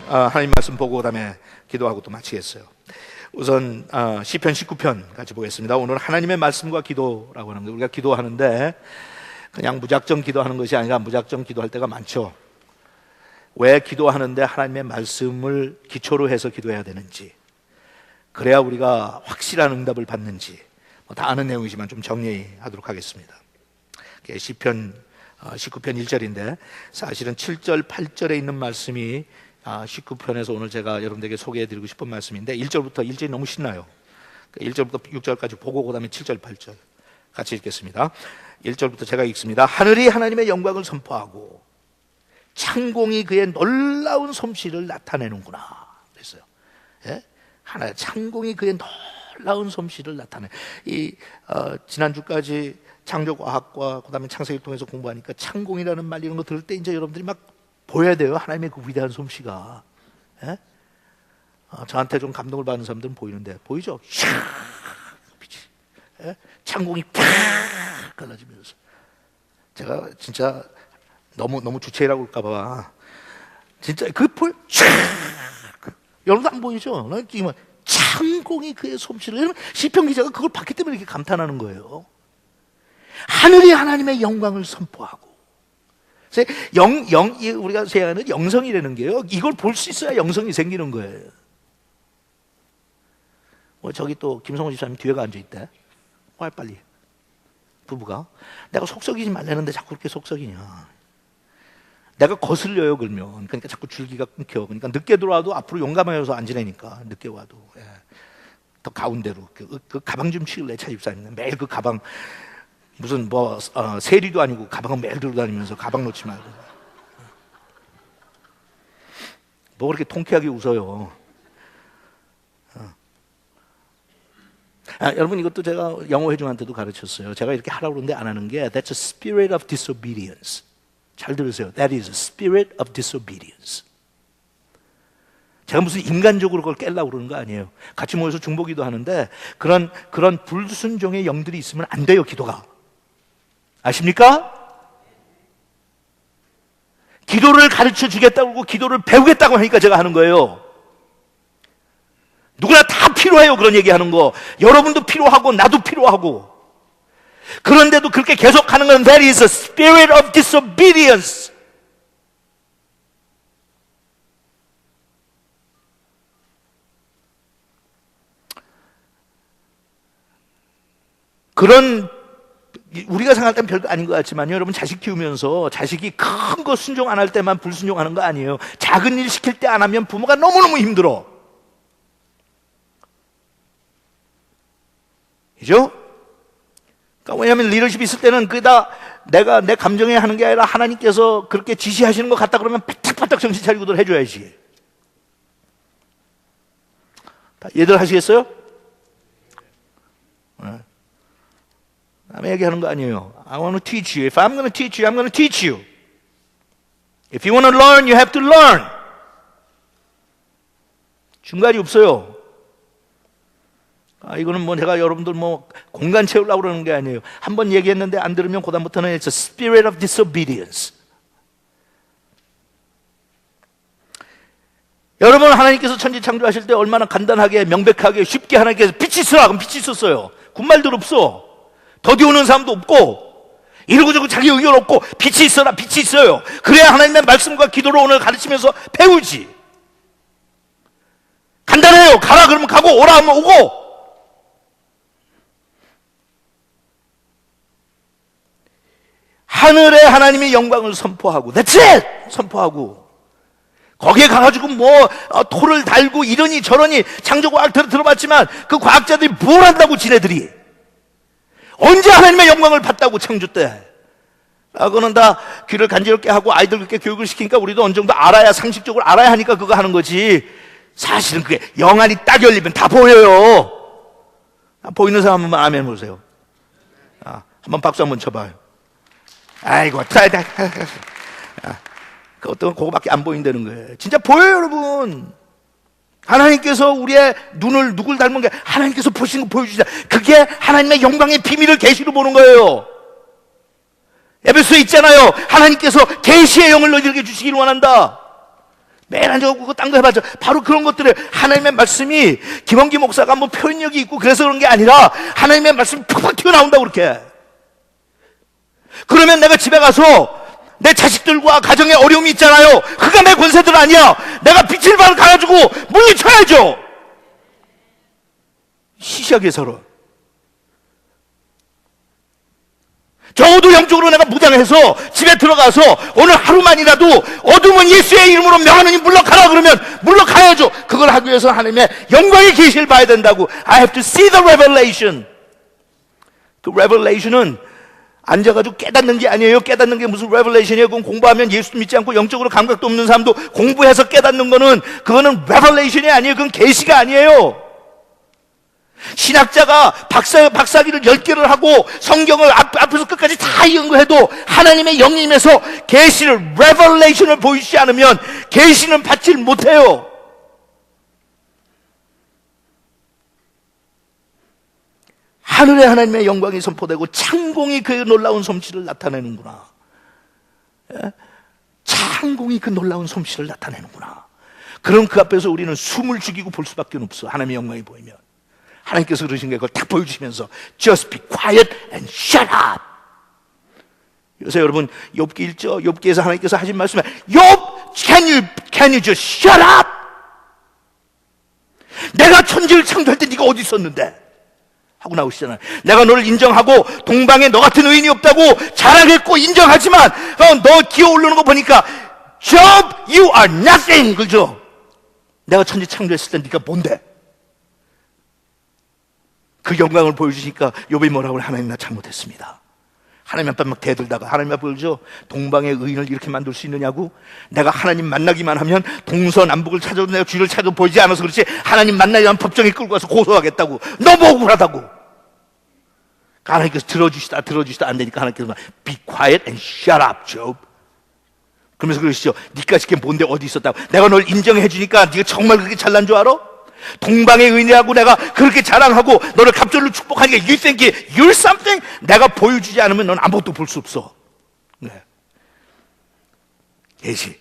하나님 말씀 보고 그다음에 기도하고 또 마치겠어요. 우선 시편 19편 같이 보겠습니다. 오늘 하나님의 말씀과 기도라고 하는 거, 우리가 기도하는데 그냥 무작정 기도하는 것이 아니라 무작정 기도할 때가 많죠. 왜 기도하는데 하나님의 말씀을 기초로 해서 기도해야 되는지, 그래야 우리가 확실한 응답을 받는지 다 아는 내용이지만 좀 정리하도록 하겠습니다. 시편 19편 1절인데 사실은 7절 8절에 있는 말씀이 19편에서 오늘 제가 여러분들에게 소개해드리고 싶은 말씀인데 1절이 너무 신나요. 1절부터 6절까지 보고 그 다음에 7절 8절 같이 읽겠습니다. 1절부터 제가 읽습니다. 하늘이 하나님의 영광을 선포하고 창공이 그의 놀라운 솜씨를 나타내는구나 그랬어요. 예? 창공이 그의 놀라운 솜씨를 나타내. 지난주까지 창조과학과 그 다음에 창세기를 통해서 공부하니까 창공이라는 말 이런 거 들을 때 이제 여러분들이 막 보여야 돼요. 하나님의 그 위대한 솜씨가. 예? 저한테 좀 감동을 받는 사람들은 보이는데 보이죠? 예? 창공이 팍 갈라지면서 제가 진짜 너무 주체라고 할까봐 진짜 그 보여? 여러분도 안 보이죠? 지금 창공이 그의 솜씨를, 시편 기자가 그걸 봤기 때문에 이렇게 감탄하는 거예요. 하늘이 하나님의 영광을 선포하고, 우리가 생각하는 영성이라는 게요, 이걸 볼 수 있어야 영성이 생기는 거예요. 저기 또 김성호 집사님 뒤에가 앉아있대. 와 빨리. 부부가 내가 속썩이지 말라는데 자꾸 그렇게 속썩이냐. 내가 거슬려요 그러면. 그러니까 자꾸 줄기가 끊겨. 그러니까 늦게 들어와도 앞으로 용감하여서 안 지내니까 늦게 와도. 예. 더 가운데로 그 가방 좀 치울래 차 집사님. 매일 그 가방 무슨 세리도 아니고 가방은 매일 들고 다니면서 가방 놓지 말고. 뭐 그렇게 통쾌하게 웃어요. 여러분 이것도 제가 영어 회중한테도 가르쳤어요. 제가 이렇게 하라고 그러는데 안 하는 게 That's a spirit of disobedience. 잘 들으세요. That is a spirit of disobedience. 제가 무슨 인간적으로 그걸 깨려고 그러는 거 아니에요. 같이 모여서 중보기도 하는데 그런 불순종의 영들이 있으면 안 돼요. 기도가. 아십니까? 기도를 가르쳐 주겠다고 하고 기도를 배우겠다고 하니까 제가 하는 거예요. 누구나 다 필요해요. 그런 얘기하는 거. 여러분도 필요하고 나도 필요하고. 그런데도 그렇게 계속 하는 건 That is a spirit of disobedience. 그런 우리가 생각할 땐 별거 아닌 것 같지만요, 여러분 자식 키우면서 자식이 큰 거 순종 안 할 때만 불순종하는 거 아니에요. 작은 일 시킬 때 안 하면 부모가 너무너무 힘들어. 그죠? 그러니까 왜냐하면 리더십이 있을 때는 그다 내가 내 감정에 하는 게 아니라 하나님께서 그렇게 지시하시는 것 같다 그러면 바짝바짝 정신 차리고들 해줘야지. 얘들 하시겠어요? 네. 남의 얘기하는 거 아니에요. I want to teach you. If I'm going to teach you, I'm going to teach you. If you want to learn, you have to learn. 중간이 없어요. 이거는 제가 여러분들 공간 채우려고 그러는 게 아니에요. 한번 얘기했는데 안 들으면 그다음부터는 It's a spirit of disobedience. 여러분 하나님께서 천지 창조하실 때 얼마나 간단하게 명백하게 쉽게 하나님께서 빛이 있으라 그럼 빛이 있었어요. 군말들 없어. 더디 오는 사람도 없고 이러고저러고 자기 의견 없고 빛이 있어라 빛이 있어요. 그래야 하나님의 말씀과 기도로 오늘 가르치면서 배우지. 간단해요. 가라 그러면 가고 오라 하면 오고. 하늘에 하나님의 영광을 선포하고 That's it! 선포하고 거기에 가가지고 토를 달고 이러니 저러니 창조과학 들어봤지만 그 과학자들이 뭘 한다고 지네들이 언제 하나님의 영광을 봤다고 창조 때. 그거는 다 귀를 간지럽게 하고 아이들 그렇게 교육을 시키니까 우리도 어느 정도 알아야 상식적으로 알아야 하니까 그거 하는 거지. 사실은 그게 영안이 딱 열리면 다 보여요. 보이는 사람 한번 아멘 보세요. 한번 박수 한번 쳐봐요. 아이고, 그것도 그거밖에 안 보인다는 거예요. 진짜 보여요, 여러분. 하나님께서 우리의 눈을 누굴 닮은 게 하나님께서 보시는 거 보여주시다. 그게 하나님의 영광의 비밀을 계시로 보는 거예요. 에베소에 있잖아요. 하나님께서 계시의 영을 너희들에게 주시기를 원한다. 매일 앉아갖고 딴 거 해봤자 바로 그런 것들을 하나님의 말씀이 김원기 목사가 뭐 표현력이 있고 그래서 그런 게 아니라 하나님의 말씀이 팍팍 튀어나온다고 그렇게. 그러면 내가 집에 가서 내 자식들과 가정에 어려움이 있잖아요. 그가 내 권세들 아니야. 내가 빛을 가가지고 물리쳐야죠. 시시하게 서로. 적어도 영적으로 내가 무장해서 집에 들어가서 오늘 하루만이라도 어둠은 예수의 이름으로 명하느니 물러가라 그러면 물러가야죠. 그걸 하기 위해서 하나님의 영광의 계시를 봐야 된다고. I have to see the revelation. 그 revelation은 앉아가지고 깨닫는 게 아니에요. 깨닫는 게 무슨 revelation이에요. 그건 공부하면 예수도 믿지 않고 영적으로 감각도 없는 사람도 공부해서 깨닫는 거는 그거는 revelation이 아니에요. 그건 계시가 아니에요. 신학자가 박사기를 10개를 하고 성경을 앞에서 끝까지 다 연구해도 하나님의 영임에서 계시를 revelation을 보이지 않으면 계시는 받지 못해요. 하늘에 하나님의 영광이 선포되고 창공이 그의 놀라운 솜씨를 나타내는구나. 창공이 그 놀라운 솜씨를 나타내는구나. 그럼 그 앞에서 우리는 숨을 죽이고 볼 수밖에 없어. 하나님의 영광이 보이면. 하나님께서 그러신 게 그걸 딱 보여주시면서 Just be quiet and shut up. 요새 여러분 욥기 읽죠? 욥기에서 하나님께서 하신 말씀에 욥, can you just shut up? 내가 천지를 창조할 때 네가 어디 있었는데? 하고 나오시잖아요. 내가 너를 인정하고 동방에 너 같은 의인이 없다고 자랑했고 인정하지만 너 기어오르는 거 보니까 Job, you are nothing. 그죠? 내가 천지 창조했을 때 네가 뭔데? 그 영광을 보여주시니까 욥이 뭐라고 그래? 하나님 나 잘못했습니다. 하나님 앞에 막 대들다가 하나님 앞에 그러죠? 동방의 의인을 이렇게 만들 수 있느냐고? 내가 하나님 만나기만 하면 동서남북을 찾아도 내가 주를 찾아도 보이지 않아서 그렇지 하나님 만나기만 하면 법정에 끌고 가서 고소하겠다고. 너무 억울하다고. 하나님께서 들어주시다 안 되니까 하나님께서 Be quiet and shut up, Job. 그러면서 그러시죠. 니까지 게 뭔데 어디 있었다고. 내가 널 인정해 주니까 네가 정말 그렇게 잘난 줄 알아? 동방의 의인이라고 내가 그렇게 자랑하고 너를 갑절로 축복하니까 You think you're something? 내가 보여주지 않으면 넌 아무것도 볼 수 없어. 네. 계시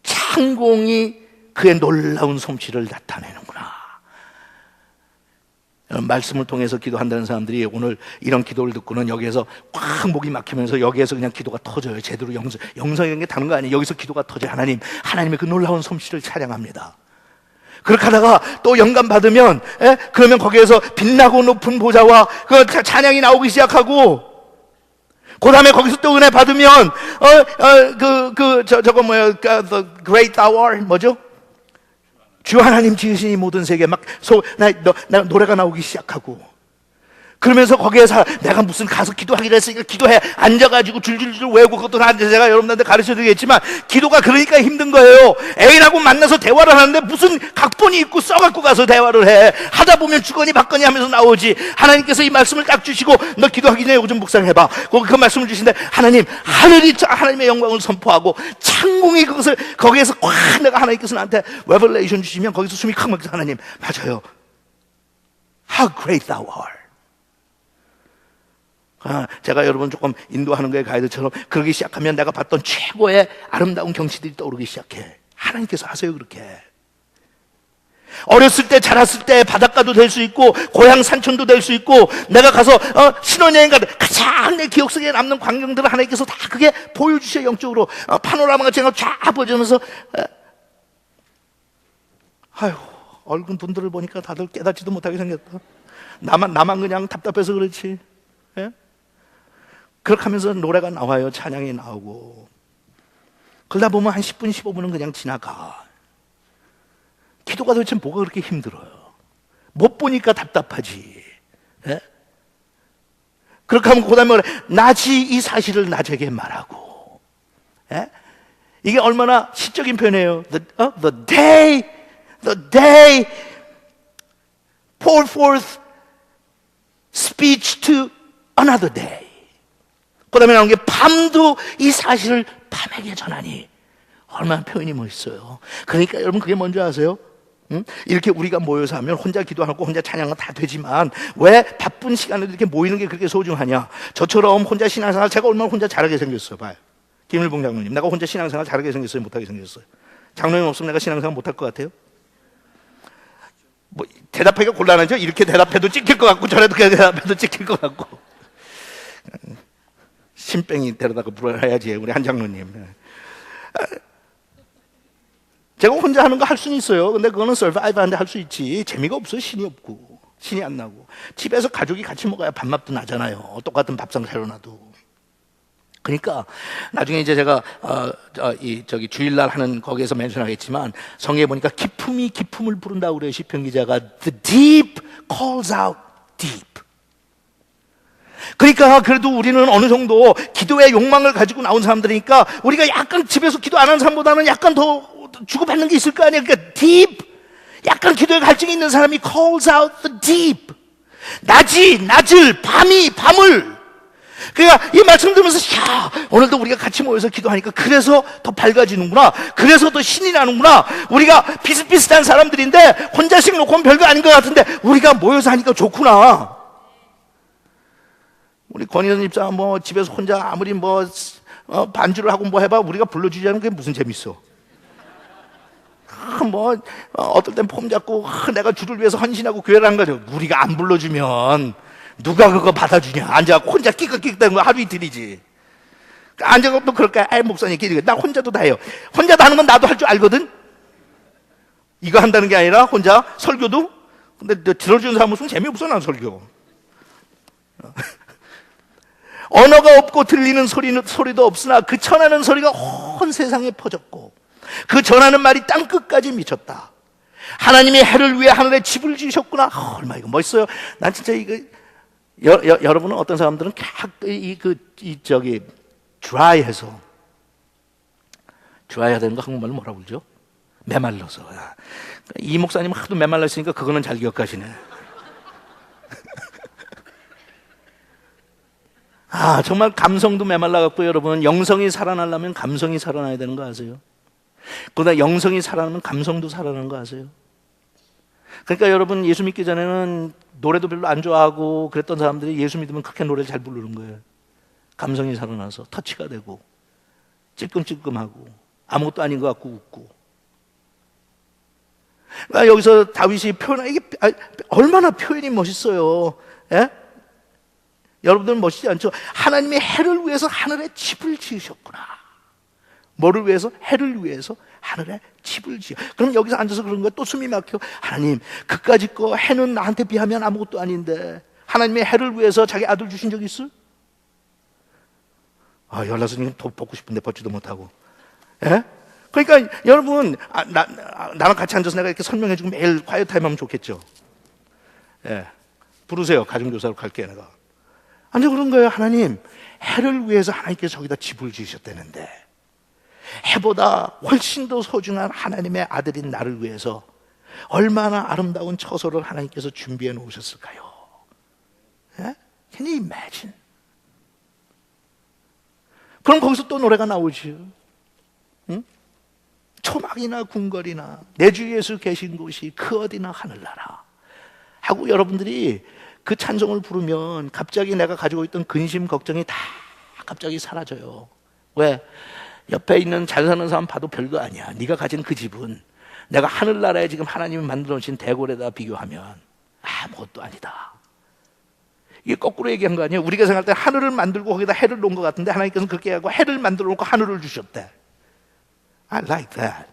창공이 그의 놀라운 솜씨를 나타내는구나. 말씀을 통해서 기도한다는 사람들이 오늘 이런 기도를 듣고는 여기에서 꽉 목이 막히면서 여기에서 그냥 기도가 터져요. 제대로 영성이 다른 거 아니에요. 여기서 기도가 터져요. 하나님의 그 놀라운 솜씨를 찬양합니다. 그렇게 하다가 또 영감 받으면, 그러면 거기에서 빛나고 높은 보좌와 그 찬양이 나오기 시작하고, 그 다음에 거기서 또 은혜 받으면, 저거 뭐야, the great hour, 뭐죠? 주 하나님 지으신 이 모든 세계 막, 노래가 나오기 시작하고, 그러면서 거기에서 내가 무슨 가서 기도하기로 했으니까 기도해 앉아가지고 줄줄줄 외우고 그것도 다 제가 여러분한테 가르쳐드리겠지만 기도가 그러니까 힘든 거예요. 애인하고 만나서 대화를 하는데 무슨 각본이 있고 써갖고 가서 대화를 해. 하다 보면 주거니 받거니 하면서 나오지. 하나님께서 이 말씀을 딱 주시고 너 기도하기 전에 요즘 묵상해봐. 그 말씀을 주신데 하늘이 하나님의 영광을 선포하고 창공이 그것을 거기에서 꽉 내가 하나님께서 나한테 레벨레이션 주시면 거기서 숨이 칵 막혀서 하나님 맞아요. How great thou art. 제가 여러분 조금 인도하는 거에 가이드처럼 그러기 시작하면 내가 봤던 최고의 아름다운 경치들이 떠오르기 시작해. 하나님께서 하세요 그렇게. 어렸을 때 자랐을 때 바닷가도 될 수 있고 고향 산천도 될 수 있고 내가 가서 신혼여행 가도 가장 내 기억 속에 남는 광경들을 하나님께서 다 그게 보여주셔. 영적으로 파노라마가 제가 쫙 보여주면서 아휴 얼굴 분들을 보니까 다들 깨닫지도 못하게 생겼다. 나만 그냥 답답해서 그렇지. 예? 그렇게 하면서 노래가 나와요. 찬양이 나오고. 그러다 보면 한 10분, 15분은 그냥 지나가. 기도가 도대체 뭐가 그렇게 힘들어요? 못 보니까 답답하지. 예? 그렇게 하면 그 다음에 낮이 이 사실을 낮에게 말하고. 예? 이게 얼마나 시적인 표현이에요. The day pour forth speech to another day. 그 다음에 나온 게 밤도 이 사실을 밤에게 전하니. 얼마나 표현이 멋있어요. 그러니까 여러분 그게 뭔지 아세요? 이렇게 우리가 모여서 하면 혼자 기도하고 혼자 찬양은 다 되지만 왜 바쁜 시간에도 이렇게 모이는 게 그렇게 소중하냐? 저처럼 혼자 신앙생활 제가 얼마나 혼자 잘하게 생겼어요. 봐요. 김일봉 장로님, 내가 혼자 신앙생활 잘하게 생겼어요? 못하게 생겼어요? 장로님 없으면 내가 신앙생활 못할 것 같아요? 뭐 대답하기가 곤란하죠? 이렇게 대답해도 찍힐 것 같고 저렇게 대답해도 찍힐 것 같고. 신병이 데려다가 물어야지 우리 한 장로님. 제가 혼자 하는 거 할 수는 있어요. 근데 그거는 서바이브하는데 할 수 있지. 재미가 없어요. 신이 없고 신이 안 나고. 집에서 가족이 같이 먹어야 밥맛도 나잖아요. 똑같은 밥상 차려놔도. 그러니까 나중에 이제 제가 주일날 하는 거기에서 멘션하겠지만 성경에 보니까 기품이 기품을 부른다고 그래요. 시편 기자가 The deep calls out deep. 그러니까 그래도 우리는 어느 정도 기도의 욕망을 가지고 나온 사람들이니까 우리가 약간 집에서 기도 안 하는 사람보다는 약간 더 주고받는 게 있을 거 아니에요. 그러니까 deep, 약간 기도에 갈증이 있는 사람이 calls out the deep. 낮이 낮을, 밤이 밤을. 그러니까 이 말씀 들으면서 야, 오늘도 우리가 같이 모여서 기도하니까 그래서 더 밝아지는구나. 그래서 더 신이 나는구나. 우리가 비슷비슷한 사람들인데 혼자씩 놓고는 별거 아닌 것 같은데 우리가 모여서 하니까 좋구나. 우리 권희선 집사 뭐 집에서 혼자 아무리 반주를 하고 뭐 해봐 우리가 불러주지 않은 게 무슨 재밌어. 어떨 땐 폼 잡고 내가 주를 위해서 헌신하고 교회를 한 거죠. 우리가 안 불러주면 누가 그거 받아주냐. 앉아갖고 혼자 끼끗끼끗한 거 하루 이틀이지. 앉아갖고 그럴까? 목사님 끼리가 나 혼자도 다 해요. 혼자도 하는 건 나도 할 줄 알거든. 이거 한다는 게 아니라 혼자 설교도. 근데 들어주는 사람 무슨 재미없어 난 설교. 언어가 없고 들리는 소리도 없으나 그 전하는 소리가 온 세상에 퍼졌고 그 전하는 말이 땅끝까지 미쳤다. 하나님이 해를 위해 하늘에 집을 지으셨구나. 얼마 이거 멋있어요. 난 진짜 이거 여러분은 어떤 사람들은 드라이해서 드라이해야 되는 거 한국말로 뭐라고 그러죠? 메말라서. 이 목사님 하도 메말라 있으니까 그거는 잘 기억하시네. 정말 감성도 메말라갖고 여러분 영성이 살아나려면 감성이 살아나야 되는 거 아세요? 그러다 영성이 살아나면 감성도 살아나는 거 아세요? 그러니까 여러분 예수 믿기 전에는 노래도 별로 안 좋아하고 그랬던 사람들이 예수 믿으면 그렇게 노래를 잘 부르는 거예요. 감성이 살아나서 터치가 되고 찔끔찔끔하고 아무것도 아닌 것 같고 웃고. 그러니까 여기서 다윗이 이게 얼마나 표현이 멋있어요. 예? 여러분들은 멋있지 않죠? 하나님의 해를 위해서 하늘에 집을 지으셨구나. 뭐를 위해서? 해를 위해서 하늘에 집을 지어. 그럼 여기서 앉아서 그런 거야. 또 숨이 막혀. 하나님, 그까짓 거 해는 나한테 비하면 아무것도 아닌데 하나님의 해를 위해서 자기 아들 주신 적 있어? 연락선님 더 벗고 싶은데 벗지도 못하고. 예? 그러니까 여러분 나랑 같이 앉아서 내가 이렇게 설명해주고 매일 콰이어 타임 하면 좋겠죠. 예, 부르세요. 가정교사로 갈게 내가. 아니 그런 거예요. 하나님 해를 위해서 하나님께서 저기다 집을 지으셨다는데 해보다 훨씬 더 소중한 하나님의 아들인 나를 위해서 얼마나 아름다운 처소를 하나님께서 준비해 놓으셨을까요? 예? Can you imagine? 그럼 거기서 또 노래가 나오죠. 응? 초막이나 궁궐이나 내 주 예수 계신 곳이 그 어디나 하늘나라 하고 여러분들이 그 찬송을 부르면 갑자기 내가 가지고 있던 근심 걱정이 다 갑자기 사라져요. 왜? 옆에 있는 잘 사는 사람 봐도 별거 아니야. 네가 가진 그 집은 내가 하늘나라에 지금 하나님이 만들어 놓으신 대궐에다 비교하면 아무것도 아니다. 이게 거꾸로 얘기한 거 아니에요? 우리가 생각할 때 하늘을 만들고 거기다 해를 놓은 것 같은데 하나님께서는 그렇게 하고 해를 만들어 놓고 하늘을 주셨대. I like that.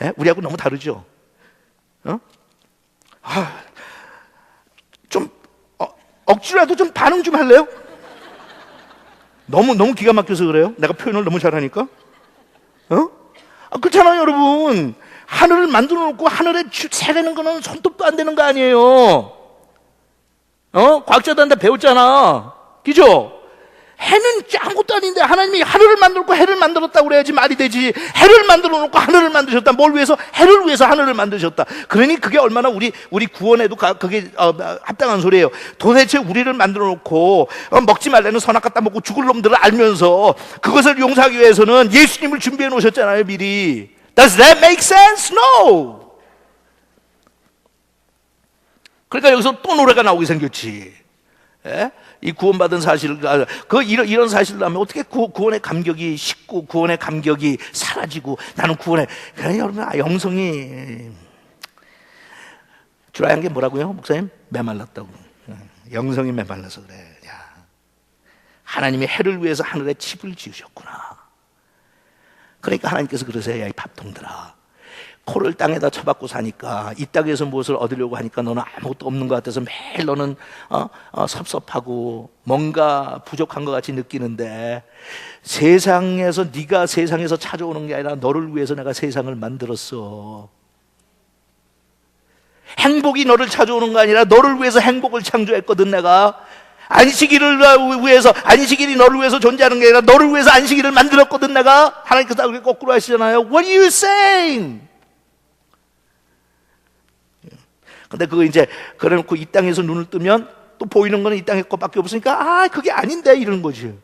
예? 우리하고 너무 다르죠? 좀 억지로라도 좀 반응 좀 할래요? 너무 기가 막혀서 그래요? 내가 표현을 너무 잘하니까? 그렇잖아요 여러분. 하늘을 만들어 놓고 하늘에 새라는 거는 손톱도 안 되는 거 아니에요. 과학자들한테 배웠잖아. 그죠? 해는 아무것도 아닌데 하나님이 하늘을 만들고 해를 만들었다고 그래야지 말이 되지. 해를 만들어 놓고 하늘을 만드셨다. 뭘 위해서? 해를 위해서 하늘을 만드셨다. 그러니 그게 얼마나 우리 구원에도 그게 합당한 소리예요. 도대체 우리를 만들어 놓고 먹지 말라는 선악 갖다 먹고 죽을 놈들을 알면서 그것을 용서하기 위해서는 예수님을 준비해 놓으셨잖아요 미리. Does that make sense? No. 그러니까 여기서 또 노래가 나오게 생겼지. 예? 이 구원받은 사실을 이런 사실을 하면 어떻게 구원의 감격이 식고 구원의 감격이 사라지고 나는 구원에 그냥 여러분 영성이 드라이한 게 뭐라고요? 목사님? 메말랐다고. 영성이 메말라서 그래. 야, 하나님이 해를 위해서 하늘에 칩을 지으셨구나. 그러니까 하나님께서 그러세요. 야, 이 밥통들아, 코를 땅에다 쳐박고 사니까 이 땅에서 무엇을 얻으려고 하니까 너는 아무것도 없는 것 같아서 매일 너는 섭섭하고 뭔가 부족한 것 같이 느끼는데, 세상에서 네가 세상에서 찾아오는 게 아니라 너를 위해서 내가 세상을 만들었어. 행복이 너를 찾아오는 거 아니라 너를 위해서 행복을 창조했거든. 내가 안식일을 위해서, 안식일이 너를 위해서 존재하는 게 아니라 너를 위해서 안식일을 만들었거든. 내가. 하나님께서 그렇게 거꾸로 하시잖아요. What are you saying? 근데 그거 이제 그래놓고 이 땅에서 눈을 뜨면 또 보이는 거는 이 땅의 것밖에 없으니까 그게 아닌데 이러는 거지.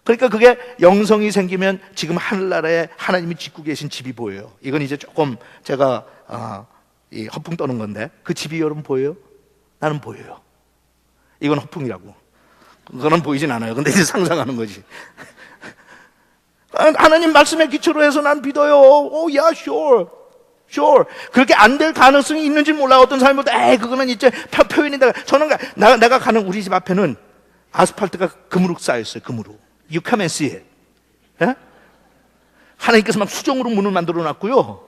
그러니까 그게 영성이 생기면 지금 하늘나라에 하나님이 짓고 계신 집이 보여요. 이건 이제 조금 제가 이 허풍 떠는 건데, 그 집이 여러분 보여요? 나는 보여요. 이건 허풍이라고. 그거는 보이진 않아요. 근데 이제 상상하는 거지. 하나님 말씀에 기초로 해서 난 믿어요. sure. 그렇게 안 될 가능성이 있는지 몰라. 어떤 사람이 볼때 그거는 이제 표현이다. 저는 내가 가는 우리 집 앞에는 아스팔트가 금으로 쌓여있어요. 금으로. You come and see it. 예? 하나님께서 막 수정으로 문을 만들어 놨고요.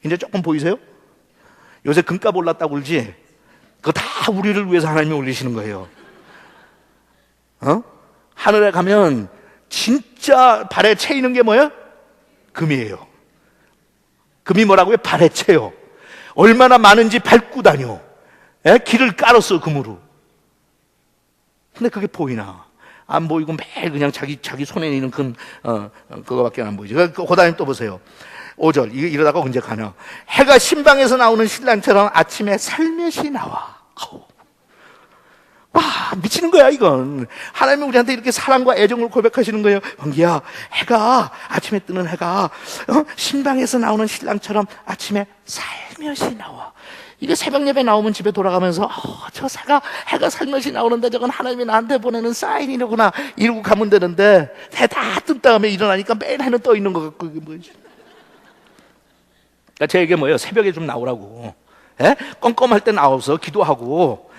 이제 조금 보이세요? 요새 금값 올랐다고 그러지? 그거 다 우리를 위해서 하나님이 올리시는 거예요. 하늘에 가면 진짜 발에 채이는 게 뭐예요? 금이에요. 금이 뭐라고요? 발에 채요. 얼마나 많은지 밟고 다녀. 길을 깔았어, 금으로. 근데 그게 보이나? 안 보이고 매일 그냥 자기 손에 있는 그거밖에 안 보이죠. 그 다음에 또 보세요. 5절. 이러다가 언제 가냐? 해가 신방에서 나오는 신랑처럼 아침에 살며시 나와. 와, 미치는 거야, 이건. 하나님이 우리한테 이렇게 사랑과 애정을 고백하시는 거예요. 왕기야, 해가, 아침에 뜨는 해가, 신방에서 나오는 신랑처럼 아침에 살며시 나와. 이게 새벽 예배 나오면 집에 돌아가면서, 저 해가 살며시 나오는데 저건 하나님이 나한테 보내는 사인이구나. 이러고 가면 되는데, 해 다 뜬 다음에 일어나니까 매일 해는 떠 있는 것 같고, 이게 뭐지? 그러니까 제 얘기 뭐예요? 새벽에 좀 나오라고. 껌껌할 때 나와서 기도하고,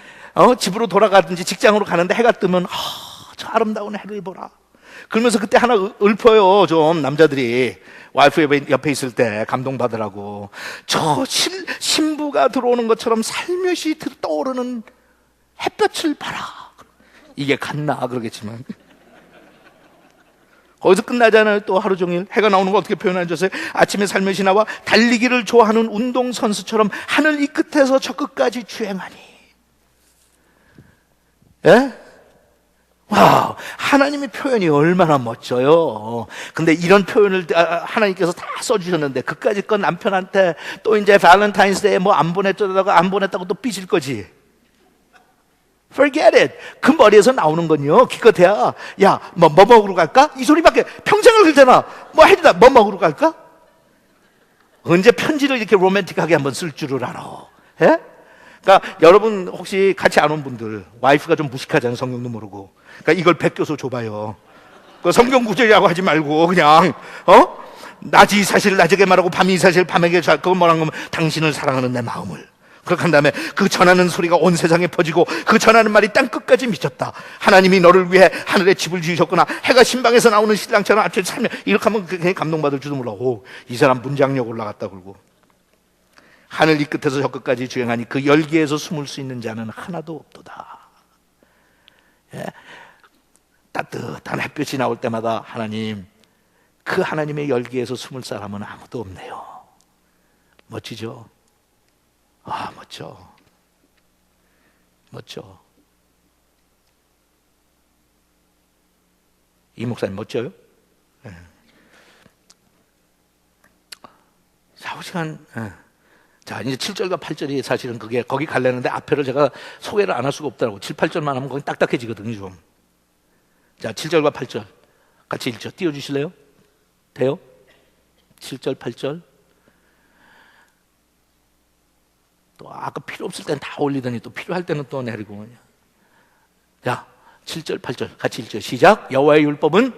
집으로 돌아가든지 직장으로 가는데 해가 뜨면 저 아름다운 해를 보라. 그러면서 그때 하나 읊어요. 좀 남자들이 와이프 옆에 있을 때 감동받으라고. 저 신부가 들어오는 것처럼 살며시 떠오르는 햇볕을 봐라. 이게 같나 그러겠지만 거기서 끝나잖아요. 또 하루 종일 해가 나오는 거 어떻게 표현하셨어요? 아침에 살며시 나와 달리기를 좋아하는 운동선수처럼 하늘 이 끝에서 저 끝까지 주행하니. 예? 와우, 하나님의 표현이 얼마나 멋져요. 근데 이런 표현을 하나님께서 다 써주셨는데 그까짓 건 남편한테 또 이제 발렌타인스데이에 뭐 안 보냈다고 또 삐질 거지. Forget it. 그 머리에서 나오는 건요, 기껏해야 야, 뭐 먹으러 갈까? 이 소리밖에 평생을 그러잖아. 뭐 해주다 뭐 먹으러 갈까? 언제 편지를 이렇게 로맨틱하게 한번 쓸 줄을 알아. 예? 그러니까 여러분 혹시 같이 안 온 분들, 와이프가 좀 무식하잖아요. 성경도 모르고. 그러니까 이걸 베껴서 줘봐요. 그 성경 구절이라고 하지 말고 그냥 낮이 사실 낮에게 말하고 밤이 사실 밤에게 그건 뭐라는 거면 당신을 사랑하는 내 마음을. 그렇게 한 다음에 그 전하는 소리가 온 세상에 퍼지고 그 전하는 말이 땅 끝까지 미쳤다. 하나님이 너를 위해 하늘에 집을 지으셨구나. 해가 신방에서 나오는 신랑처럼 아침에 살면 이렇게 하면 굉장히 감동받을 줄도 몰라. 이 사람 문장력 올라갔다 그러고. 하늘 이 끝에서 저 끝까지 주행하니 그 열기에서 숨을 수 있는 자는 하나도 없도다. 예? 따뜻한 햇볕이 나올 때마다 하나님, 그 하나님의 열기에서 숨을 사람은 아무도 없네요. 멋지죠? 멋져. 이 목사님 멋져요? 네. 4-5시간. 자, 이제 7절과 8절이 사실은 그게 거기 가려는데 앞에를 제가 소개를 안 할 수가 없더라고. 7, 8절만 하면 거기 딱딱해지거든요, 좀. 자, 7절과 8절 같이 읽죠. 띄워주실래요? 돼요? 7절, 8절. 또 아까 필요 없을 땐 다 올리더니 또 필요할 때는 또 내리고. 자, 7절, 8절 같이 읽죠. 시작. 여호와의 율법은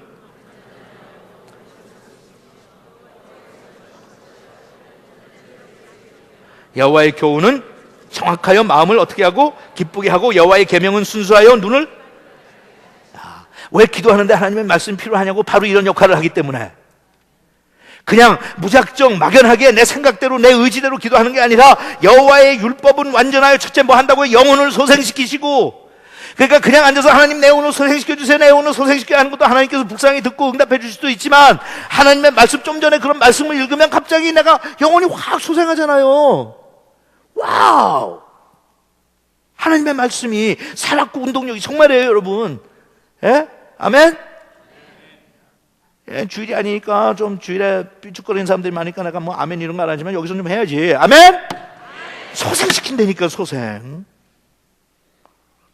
여호와의 교훈은 정확하여 마음을 어떻게 하고 기쁘게 하고 여호와의 계명은 순수하여 눈을. 왜 기도하는데 하나님의 말씀이 필요하냐고? 바로 이런 역할을 하기 때문에. 그냥 무작정 막연하게 내 생각대로 내 의지대로 기도하는 게 아니라 여호와의 율법은 완전하여 첫째 뭐 한다고요? 영혼을 소생시키시고. 그러니까 그냥 앉아서 하나님 내 영혼을 소생시켜 주세요, 내 영혼을 소생시켜 하는 것도 하나님께서 불쌍히 듣고 응답해 주실 수도 있지만, 하나님의 말씀, 좀 전에 그런 말씀을 읽으면 갑자기 내가 영혼이 확 소생하잖아요. 와우! 하나님의 말씀이 살았고 운동력이 정말이에요, 여러분. 예? 아멘? 예, 주일이 아니니까 좀 주일에 삐죽거리는 사람들이 많으니까 내가 뭐 아멘 이런 거 안 하지만 여기서 좀 해야지. 아멘? 소생시킨다니까,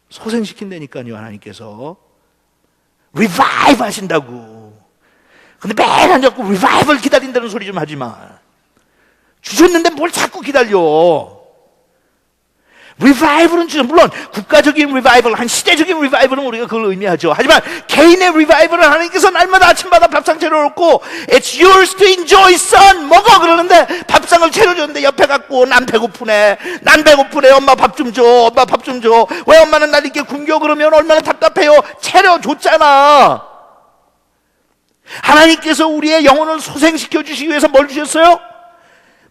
소생시킨다니까요, 하나님께서. 리바이브 하신다고. 근데 매일 앉아서 리바이브를 기다린다는 소리 좀 하지 마. 주셨는데 뭘 자꾸 기다려. 리바이벌은 물론 국가적인 리바이벌, 한 시대적인 리바이벌은 우리가 그걸 의미하죠. 하지만 개인의 리바이벌은 하나님께서 날마다 아침마다 밥상 차려놓고 It's yours to enjoy, son. 먹어 그러는데 밥상을 차려줬는데 옆에 갖고 난 배고프네, 엄마 밥 좀 줘, 왜 엄마는 날 이렇게 굶겨? 그러면 얼마나 답답해요. 차려줬잖아. 하나님께서 우리의 영혼을 소생시켜 주시기 위해서 뭘 주셨어요?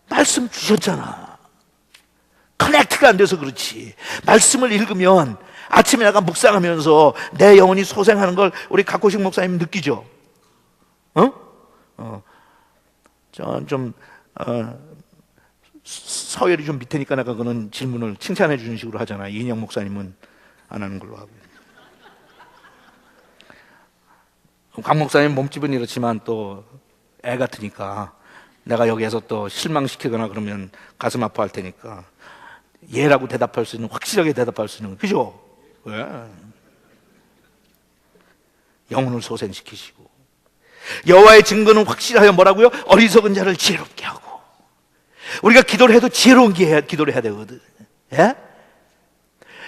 말씀 주셨잖아. 커넥트가 안 돼서 그렇지. 말씀을 읽으면 아침에 내가 묵상하면서 내 영혼이 소생하는 걸 우리 각호식 목사님 느끼죠? 서열이 좀 밑에니까 내가 그는 질문을 칭찬해 주는 식으로 하잖아. 이인영 목사님은 안 하는 걸로 하고. 강 목사님 몸집은 이렇지만 또 애 같으니까 내가 여기에서 또 실망시키거나 그러면 가슴 아파할 테니까 예라고 대답할 수 있는, 확실하게 대답할 수 있는, 그죠? 왜? 영혼을 소생시키시고. 여호와의 증거는 확실하여 뭐라고요? 어리석은 자를 지혜롭게 하고. 우리가 기도를 해도 지혜로운 기도를 해야 되거든. 예?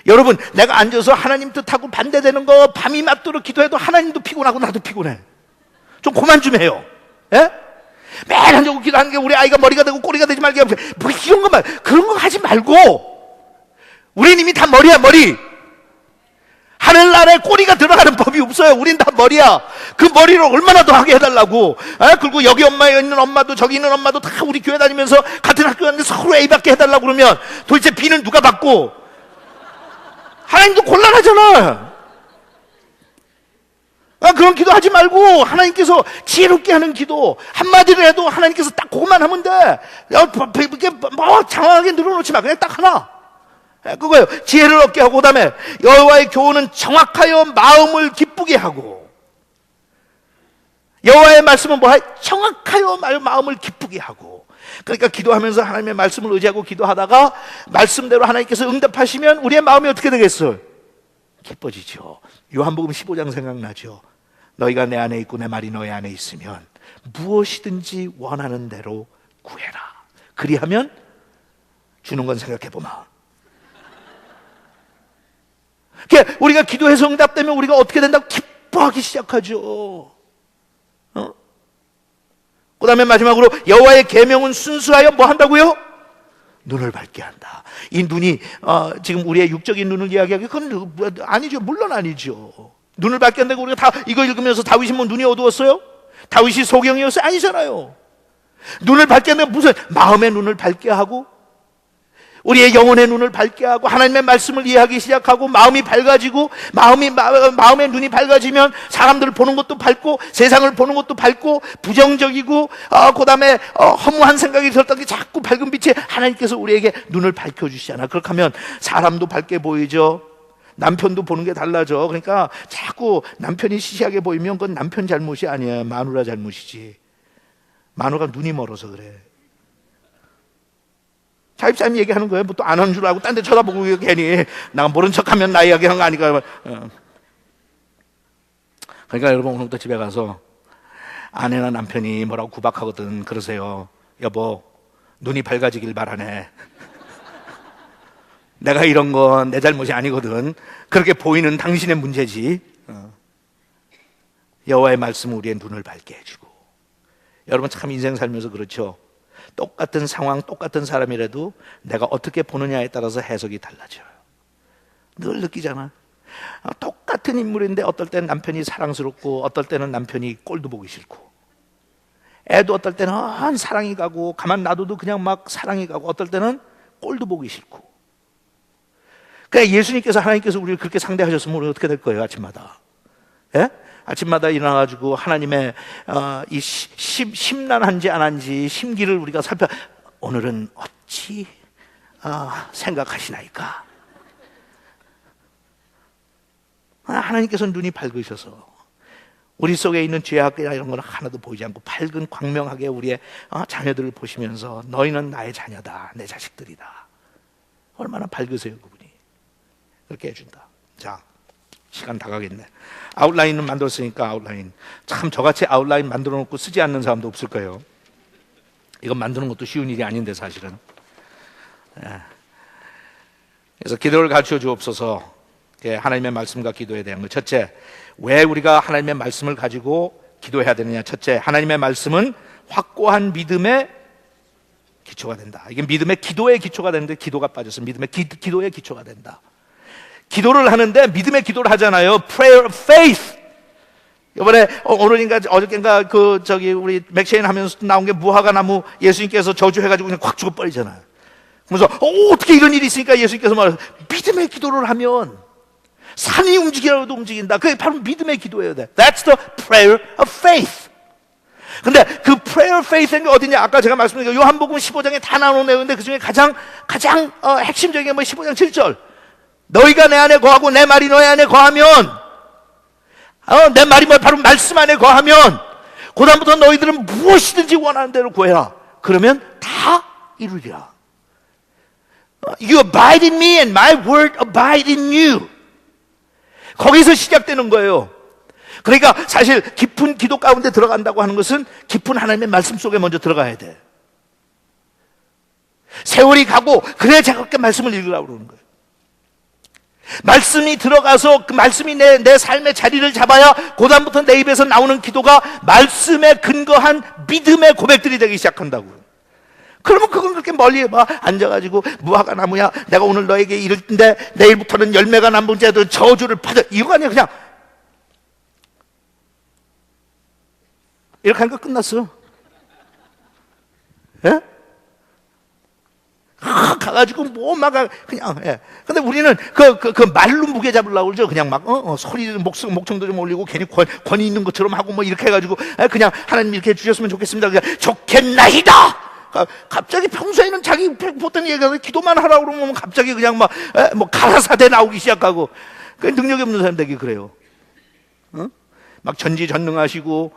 여러분, 내가 앉아서 하나님 뜻하고 반대되는 거 밤이 맞도록 기도해도 하나님도 피곤하고 나도 피곤해. 좀 그만 좀 해요. 예? 매일 앉아서 기도하는 게 우리 아이가 머리가 되고 꼬리가 되지 말게 하면서 뭐 이런 것만, 그런 거 하지 말고. 우리는 이미 다 머리야, 머리. 하늘나라에 꼬리가 들어가는 법이 없어요. 우린 다 머리야. 그 머리를 얼마나 더 하게 해달라고. 그리고 여기 엄마에 있는 엄마도 저기 있는 엄마도 다 우리 교회 다니면서 같은 학교 다니는데 서로 A 받게 해달라고 그러면 도대체 B는 누가 받고? 하나님도 곤란하잖아. 그런 기도 하지 말고 하나님께서 지혜롭게 하는 기도 한마디를 해도 하나님께서 딱 그것만 하면 돼. 이렇게 뭐 장황하게 늘어놓지 마. 그냥 딱 하나. 그거예요. 지혜를 얻게 하고, 그 다음에 여호와의 교훈은 정확하여 마음을 기쁘게 하고. 여호와의 말씀은 뭐야? 정확하여 마음을 기쁘게 하고. 그러니까 기도하면서 하나님의 말씀을 의지하고 기도하다가 말씀대로 하나님께서 응답하시면 우리의 마음이 어떻게 되겠어요? 기뻐지죠. 요한복음 15장 생각나죠. 너희가 내 안에 있고 내 말이 너희 안에 있으면 무엇이든지 원하는 대로 구해라. 그리하면 주는 건 생각해보마. 그러니까 우리가 기도해서 응답되면 우리가 어떻게 된다고? 기뻐하기 시작하죠. 그 다음에 마지막으로 여호와의 계명은 순수하여 뭐 한다고요? 눈을 밝게 한다. 이 눈이 지금 우리의 육적인 눈을 이야기하기, 그건 아니죠. 물론 아니죠. 눈을 밝게 한다고 우리가 다 이거 읽으면서 다윗이 뭐 눈이 어두웠어요? 다윗이 소경이었어요? 아니잖아요. 눈을 밝게 한다고 무슨 마음의 눈을 밝게 하고 우리의 영혼의 눈을 밝게 하고 하나님의 말씀을 이해하기 시작하고 마음이 밝아지고 마음의 눈이 밝아지면 사람들을 보는 것도 밝고 세상을 보는 것도 밝고 부정적이고 그 다음에 허무한 생각이 들었던 게 자꾸 밝은 빛에 하나님께서 우리에게 눈을 밝혀주시잖아. 그렇게 하면 사람도 밝게 보이죠. 남편도 보는 게 달라져. 그러니까 자꾸 남편이 시시하게 보이면 그건 남편 잘못이 아니야. 마누라 잘못이지. 마누라가 눈이 멀어서 그래. 자입사님이 얘기하는 거예요. 뭐 또 안 하는 줄 알고 딴 데 쳐다보고 괜히 나 모른 척하면 나 이야기하는 거 아니까. 그러니까 여러분 오늘부터 집에 가서 아내나 남편이 뭐라고 구박하거든 그러세요. 여보, 눈이 밝아지길 바라네. 내가 이런 건 내 잘못이 아니거든. 그렇게 보이는 당신의 문제지. 여호와의 말씀은 우리의 눈을 밝게 해주고. 여러분 참 인생 살면서 그렇죠. 똑같은 상황, 똑같은 사람이라도 내가 어떻게 보느냐에 따라서 해석이 달라져요. 늘 느끼잖아. 똑같은 인물인데 어떨 때는 남편이 사랑스럽고 어떨 때는 남편이 꼴도 보기 싫고, 애도 어떨 때는 사랑이 가고 가만 놔둬도 그냥 막 사랑이 가고 어떨 때는 꼴도 보기 싫고. 그러니까 예수님께서, 하나님께서 우리를 그렇게 상대하셨으면 우리 어떻게 될 거예요? 아침마다, 예? 아침마다 일어나가지고 하나님의 이 심란한지 안 한지 심기를 우리가 살펴, 오늘은 어찌 생각하시나이까? 하나님께서 눈이 밝으셔서 우리 속에 있는 죄악이나 이런 건 하나도 보이지 않고 밝은 광명하게 우리의 자녀들을 보시면서 너희는 나의 자녀다, 내 자식들이다. 얼마나 밝으세요 그분이. 그렇게 해준다. 자, 시간 다 가겠네. 아웃라인은 만들었으니까 아웃라인. 참 저같이 아웃라인 만들어 놓고 쓰지 않는 사람도 없을 거예요. 이건 만드는 것도 쉬운 일이 아닌데 사실은. 그래서 기도를 가르쳐 주옵소서. 하나님의 말씀과 기도에 대한 것. 첫째, 왜 우리가 하나님의 말씀을 가지고 기도해야 되느냐. 첫째, 하나님의 말씀은 확고한 믿음의 기초가 된다. 이게 믿음의 기도의 기초가 되는데 기도가 빠져서 믿음의 기도의 기초가 된다. 기도를 하는데 믿음의 기도를 하잖아요. Prayer of faith. 이번에 오늘인가 어저께인가 우리 맥쉐인 하면서 나온 게 무화과 나무 예수님께서 저주해가지고 그냥 콱 죽어버리잖아요. 그래서 어떻게 이런 일이 있으니까 예수님께서 말해요. 믿음의 기도를 하면 산이 움직이라도 움직인다. 그게 바로 믿음의 기도예요. That's the prayer of faith. 근데 그 prayer of faith인 게 어디냐? 아까 제가 말씀드린 요한복음 15장에 다 나오네요. 근데 그 중에 가장 핵심적인 게 15장 7절. 너희가 내 안에 거하고 내 말이 너희 안에 거하면, 내 말이 바로 말씀 안에 거하면 그 다음부터 너희들은 무엇이든지 원하는 대로 구해라. 그러면 다 이루리라. You abide in me and my word abide in you. 거기서 시작되는 거예요. 그러니까 사실 깊은 기도 가운데 들어간다고 하는 것은 깊은 하나님의 말씀 속에 먼저 들어가야 돼. 세월이 가고 그래야 자꾸게 말씀을 읽으라고 그러는 거예요. 말씀이 들어가서 그 말씀이 내 삶의 자리를 잡아야 그 다음부터 내 입에서 나오는 기도가 말씀에 근거한 믿음의 고백들이 되기 시작한다고요. 그러면 그건 그렇게 멀리 앉아가지고 무화과 나무야 내가 오늘 너에게 이럴 텐데 내일부터는 열매가 남은 자들 저주를 받아, 이거 아니야. 그냥 이렇게 하니까 끝났어. 예? 가가지고 막 그냥. 예. 근데 우리는 그 말로 무게 잡으려고 그러죠. 그냥 막 소리 목청도 좀 올리고 괜히 권위 있는 것처럼 하고 뭐 이렇게 해가지고 그냥 하나님 이렇게 해주셨으면 좋겠습니다. 그냥 좋겠나이다. 갑자기 평소에는 자기 보통 얘기하고 기도만 하라고 그러면 갑자기 그냥 막 가라사대 나오기 시작하고. 그 능력이 없는 사람들에게 그래요. 막 전지전능하시고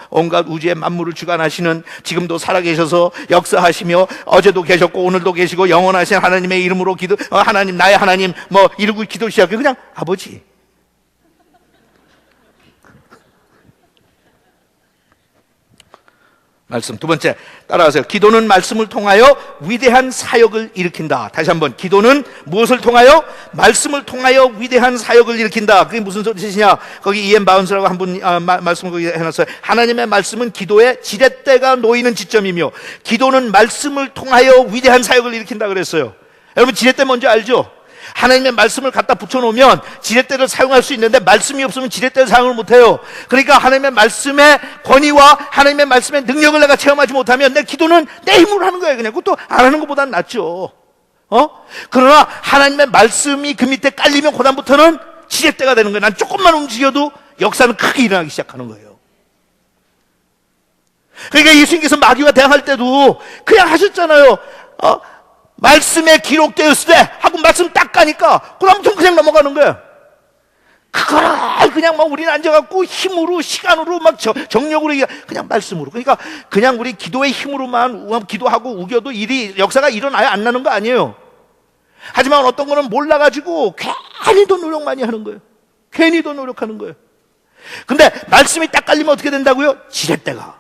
온갖 우주의 만물을 주관하시는, 지금도 살아계셔서 역사하시며 어제도 계셨고 오늘도 계시고 영원하신 하나님의 이름으로 하나님 나의 하나님 이러고 기도 시작해. 그냥 아버지. 말씀. 두 번째, 따라하세요. 기도는 말씀을 통하여 위대한 사역을 일으킨다. 다시 한번, 기도는 무엇을 통하여? 말씀을 통하여 위대한 사역을 일으킨다. 그게 무슨 뜻이냐? 거기 이엠 바운스라고 한 분 말씀을 거기 해놨어요. 하나님의 말씀은 기도의 지렛대가 놓이는 지점이며 기도는 말씀을 통하여 위대한 사역을 일으킨다 그랬어요. 여러분 지렛대 뭔지 알죠? 하나님의 말씀을 갖다 붙여놓으면 지렛대를 사용할 수 있는데 말씀이 없으면 지렛대를 사용을 못해요. 그러니까 하나님의 말씀의 권위와 하나님의 말씀의 능력을 내가 체험하지 못하면 내 기도는 내 힘으로 하는 거예요. 그냥 그것도 안 하는 것보다는 낫죠. 그러나 하나님의 말씀이 그 밑에 깔리면 그 다음부터는 지렛대가 되는 거예요. 난 조금만 움직여도 역사는 크게 일어나기 시작하는 거예요. 그러니까 예수님께서 마귀와 대항할 때도 그냥 하셨잖아요. 말씀에 기록되었을 때 하고 말씀 딱 가니까 그다음부터 그냥 넘어가는 거예요. 그거를 그냥 막 우리는 앉아갖고 힘으로 시간으로 막 정력으로 그냥 말씀으로, 그러니까 그냥 우리 기도의 힘으로만 기도하고 우겨도 역사가 일어나야 안 나는 거 아니에요. 하지만 어떤 거는 몰라가지고 괜히 더 노력 많이 하는 거예요. 괜히 더 노력하는 거예요. 근데 말씀이 딱 깔리면 어떻게 된다고요? 지렛대가.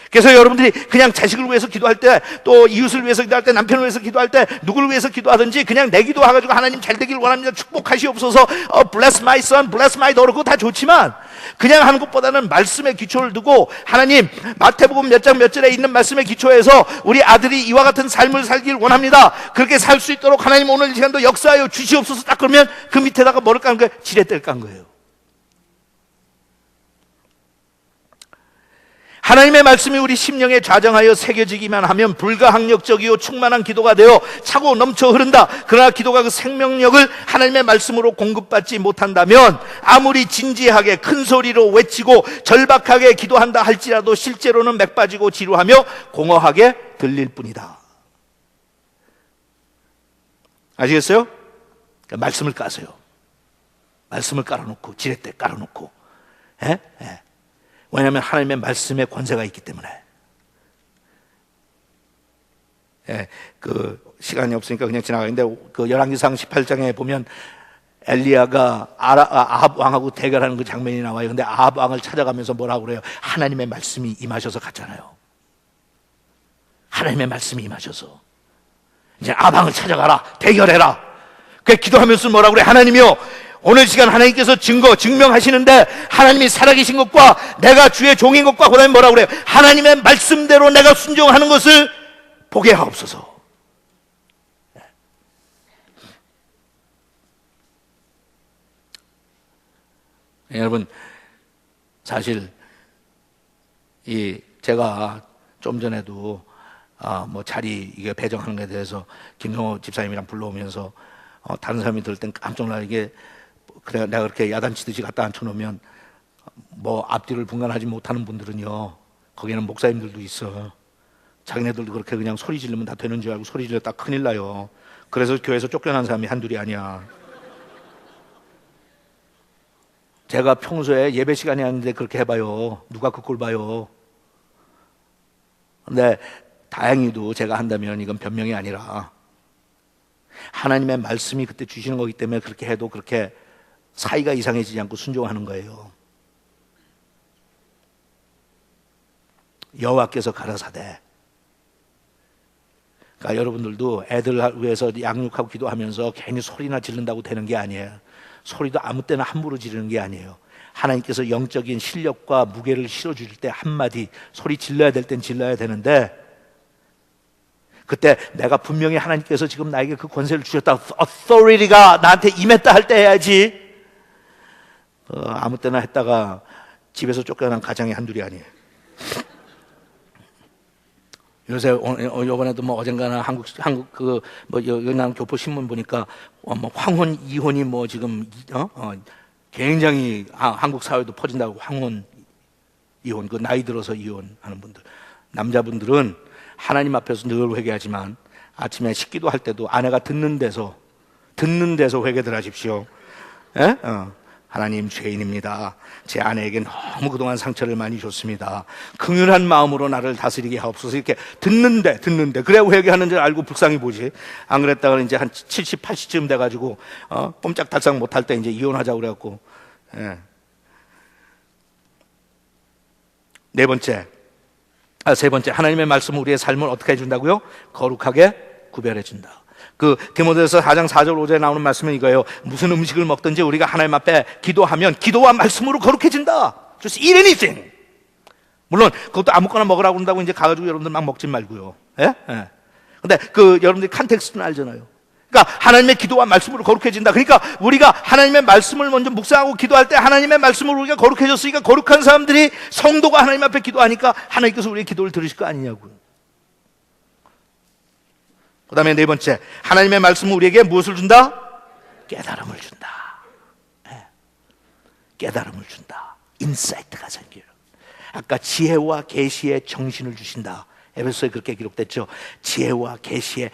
그래서 여러분들이 그냥 자식을 위해서 기도할 때, 또 이웃을 위해서 기도할 때, 남편을 위해서 기도할 때, 누구를 위해서 기도하든지 그냥 내 기도해가지고 하나님 잘 되길 원합니다, 축복하시옵소서, bless my son, bless my daughter, 그거 다 좋지만 그냥 하는 것보다는 말씀에 기초를 두고, 하나님 마태복음 몇 장 몇 절에 있는 말씀에 기초해서 우리 아들이 이와 같은 삶을 살길 원합니다, 그렇게 살 수 있도록 하나님 오늘 이 시간도 역사하여 주시옵소서. 딱 그러면 그 밑에다가 뭐를 깐 거예요? 지렛대를 깐 거예요. 하나님의 말씀이 우리 심령에 좌정하여 새겨지기만 하면 불가항력적이요 충만한 기도가 되어 차고 넘쳐 흐른다. 그러나 기도가 그 생명력을 하나님의 말씀으로 공급받지 못한다면 아무리 진지하게 큰 소리로 외치고 절박하게 기도한다 할지라도 실제로는 맥 빠지고 지루하며 공허하게 들릴 뿐이다. 아시겠어요? 말씀을 까세요. 말씀을 깔아놓고, 지렛대 깔아놓고, 왜냐하면 하나님의 말씀에 권세가 있기 때문에. 그 시간이 없으니까 그냥 지나가는데, 그 열왕기상 18장에 보면 엘리야가 아합 왕하고 대결하는 그 장면이 나와요. 근데 아합 왕을 찾아가면서 뭐라고 그래요? 하나님의 말씀이 임하셔서 갔잖아요. 하나님의 말씀이 임하셔서 이제 아합 왕을 찾아가라, 대결해라. 그 기도하면서 뭐라고 그래? 하나님이요, 오늘 시간 하나님께서 증명하시는데 하나님이 살아계신 것과 내가 주의 종인 것과 그다음에 뭐라고 그래요? 하나님의 말씀대로 내가 순종하는 것을 보게 하옵소서. 여러분, 사실 제가 좀 전에도 뭐 자리 이게 배정하는 것에 대해서 김성호 집사님이랑 불러오면서 다른 사람이 들을 땐 깜짝 놀라. 이게 그래, 내가 그렇게 야단치듯이 갖다 앉혀놓으면 뭐 앞뒤를 분간하지 못하는 분들은요, 거기는 목사님들도 있어. 자기네들도 그렇게 그냥 소리 지르면 다 되는 줄 알고 소리 질렀다 큰일 나요. 그래서 교회에서 쫓겨난 사람이 한둘이 아니야. 제가 평소에 예배 시간이 아닌데 그렇게 해봐요. 누가 그 꼴 봐요. 근데 다행히도 제가 한다면 이건 변명이 아니라 하나님의 말씀이 그때 주시는 거기 때문에 그렇게 해도 그렇게 사이가 이상해지지 않고 순종하는 거예요. 여호와께서 가라사대. 그러니까 여러분들도 애들 위해서 양육하고 기도하면서 괜히 소리나 지른다고 되는 게 아니에요. 소리도 아무 때나 함부로 지르는 게 아니에요. 하나님께서 영적인 실력과 무게를 실어줄 때 한마디 소리 질러야 될 땐 질러야 되는데, 그때 내가 분명히 하나님께서 지금 나에게 그 권세를 주셨다, authority가 나한테 임했다 할 때 해야지. 아무 때나 했다가 집에서 쫓겨난 가장이 한둘이 아니에요. 요새 이번에도 뭐 어젠가나 한국 그 뭐 영남 교포 신문 보니까 뭐 황혼 이혼이 뭐 지금 굉장히 한국 사회도 퍼진다고. 황혼 이혼, 그 나이 들어서 이혼하는 분들, 남자분들은 하나님 앞에서 늘 회개하지만 아침에 식기도 할 때도 아내가 듣는 데서 회개들 하십시오. 하나님, 죄인입니다. 제 아내에게 너무 그동안 상처를 많이 줬습니다. 긍휼한 마음으로 나를 다스리게 하옵소서. 이렇게 듣는데 그래 회개하는 줄 알고 불쌍히 보지. 안 그랬다가 이제 한 70, 80쯤 돼가지고 꼼짝달싹 못할 때 이제 이혼하자고 그래갖고. 세 번째, 하나님의 말씀은 우리의 삶을 어떻게 해준다고요? 거룩하게 구별해준다. 그 디모데후서 4장 4절 5절에 나오는 말씀은 이거예요. 무슨 음식을 먹든지 우리가 하나님 앞에 기도하면 기도와 말씀으로 거룩해진다. Just eat anything. 물론 그것도 아무거나 먹으라고 한다고 이제 가가지고 여러분들 막 먹지 말고요. 근데 그 여러분들이 컨텍스트는 알잖아요. 그러니까 하나님의 기도와 말씀으로 거룩해진다. 그러니까 우리가 하나님의 말씀을 먼저 묵상하고 기도할 때 하나님의 말씀으로 우리가 거룩해졌으니까 거룩한 사람들이, 성도가 하나님 앞에 기도하니까 하나님께서 우리의 기도를 들으실 거 아니냐고요. 그 다음에 네 번째, 하나님의 말씀은 우리에게 무엇을 준다? 깨달음을 준다. 깨달음을 준다. 인사이트가 생겨요. 아까 지혜와 계시의 정신을 주신다. 에베소에 그렇게 기록됐죠. 지혜와 계시의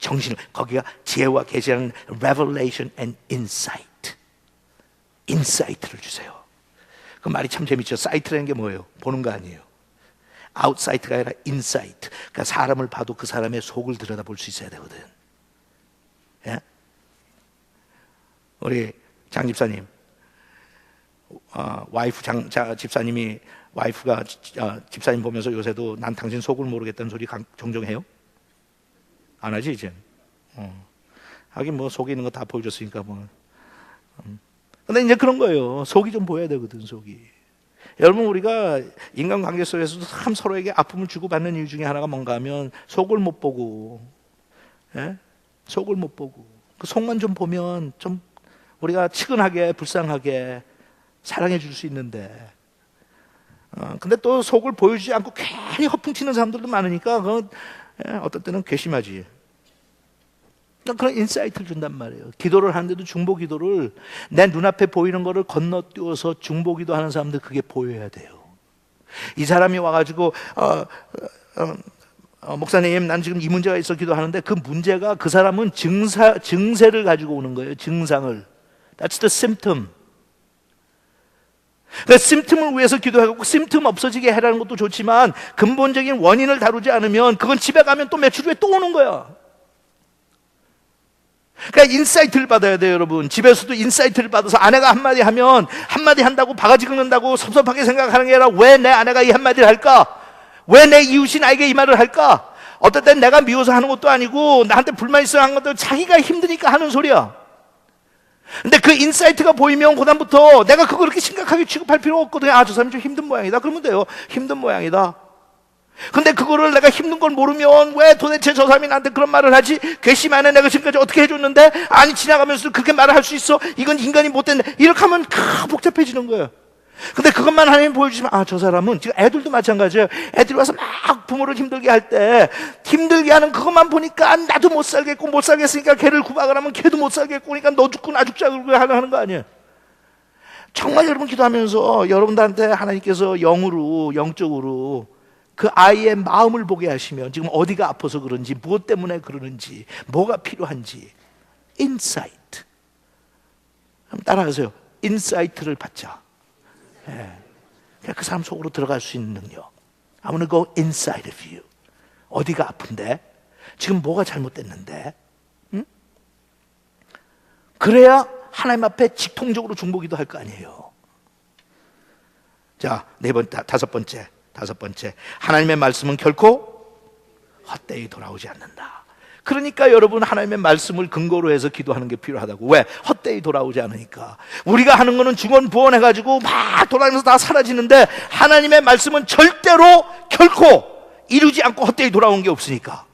정신을, 거기가 지혜와 계시라는 revelation and insight, 인사이트를 주세요. 그 말이 참 재밌죠. 사이트라는 게 뭐예요? 보는 거 아니에요. 아웃사이트가 아니라 인사이트. 그러니까 사람을 봐도 그 사람의 속을 들여다볼 수 있어야 되거든. 우리 장 집사님, 와이프 집사님이 와이프가 집사님 보면서 요새도 난 당신 속을 모르겠다는 소리 종종 해요? 안 하지 이제? 하긴 뭐 속에 있는 거 다 보여줬으니까 뭐. 근데 이제 그런 거예요. 속이 좀 보여야 되거든, 속이. 여러분, 우리가 인간관계 속에서도 참 서로에게 아픔을 주고받는 이유 중에 하나가 뭔가 하면 속을 못 보고, 예? 속을 못 보고 그 속만 좀 보면 좀 우리가 치근하게 불쌍하게 사랑해 줄 수 있는데, 근데 또 속을 보여주지 않고 괜히 허풍치는 사람들도 많으니까 그건 어떤 때는 괘씸하지. 그런 인사이트를 준단 말이에요. 기도를 하는데도 중보 기도를 내 눈앞에 보이는 거를 건너뛰어서 중보 기도하는 사람들 그게 보여야 돼요. 이 사람이 와가지고 목사님 난 지금 이 문제가 있어 기도하는데 그 문제가 그 사람은 증세를 가지고 오는 거예요. 증상을. That's the symptom. 그 심틈을 위해서 기도하고 심틈 없어지게 해라는 것도 좋지만 근본적인 원인을 다루지 않으면 그건 집에 가면 또 며칠 후에 또 오는 거야. 그러니까 인사이트를 받아야 돼요, 여러분. 집에서도 인사이트를 받아서 아내가 한마디 하면 한마디 한다고 바가지 긁는다고 섭섭하게 생각하는 게 아니라 왜 내 아내가 이 한마디를 할까? 왜 내 이웃이 나에게 이 말을 할까? 어떨 땐 내가 미워서 하는 것도 아니고 나한테 불만 있어 하는 것도 자기가 힘드니까 하는 소리야. 근데 그 인사이트가 보이면 그다음부터 내가 그거 그렇게 심각하게 취급할 필요가 없거든요. 아, 저 사람이 좀 힘든 모양이다. 그러면 돼요. 힘든 모양이다. 근데 그거를 내가 힘든 걸 모르면 왜 도대체 저 사람이 나한테 그런 말을 하지? 괘씸하네. 내가 지금까지 어떻게 해줬는데? 아니, 지나가면서 그렇게 말을 할 수 있어? 이건 인간이 못됐네. 이렇게 하면 복잡해지는 거예요. 근데 그것만 하나님 보여주시면, 아, 저 사람은, 지금 애들도 마찬가지예요. 애들이 와서 막 부모를 힘들게 할 때, 힘들게 하는 그것만 보니까 나도 못 살겠고, 못 살겠으니까 걔를 구박을 하면 걔도 못 살겠고, 그러니까 너 죽고 나 죽자, 그러고 하는 거 아니에요. 정말 여러분 기도하면서 여러분들한테 하나님께서 영적으로 그 아이의 마음을 보게 하시면 지금 어디가 아파서 그런지, 무엇 때문에 그러는지, 뭐가 필요한지, 인사이트. 한번 따라하세요. 인사이트를 받자. 그 사람 속으로 들어갈 수 있는 능력. I want to go inside of you. 어디가 아픈데? 지금 뭐가 잘못됐는데? 응? 그래야 하나님 앞에 직통적으로 중보기도 할 거 아니에요. 자, 다섯 번째. 하나님의 말씀은 결코 헛되이 돌아오지 않는다. 그러니까 여러분 하나님의 말씀을 근거로 해서 기도하는 게 필요하다고. 왜? 헛되이 돌아오지 않으니까. 우리가 하는 거는 중언부언해가지고 막 돌아다니면서 다 사라지는데 하나님의 말씀은 절대로 결코 이루지 않고 헛되이 돌아온 게 없으니까.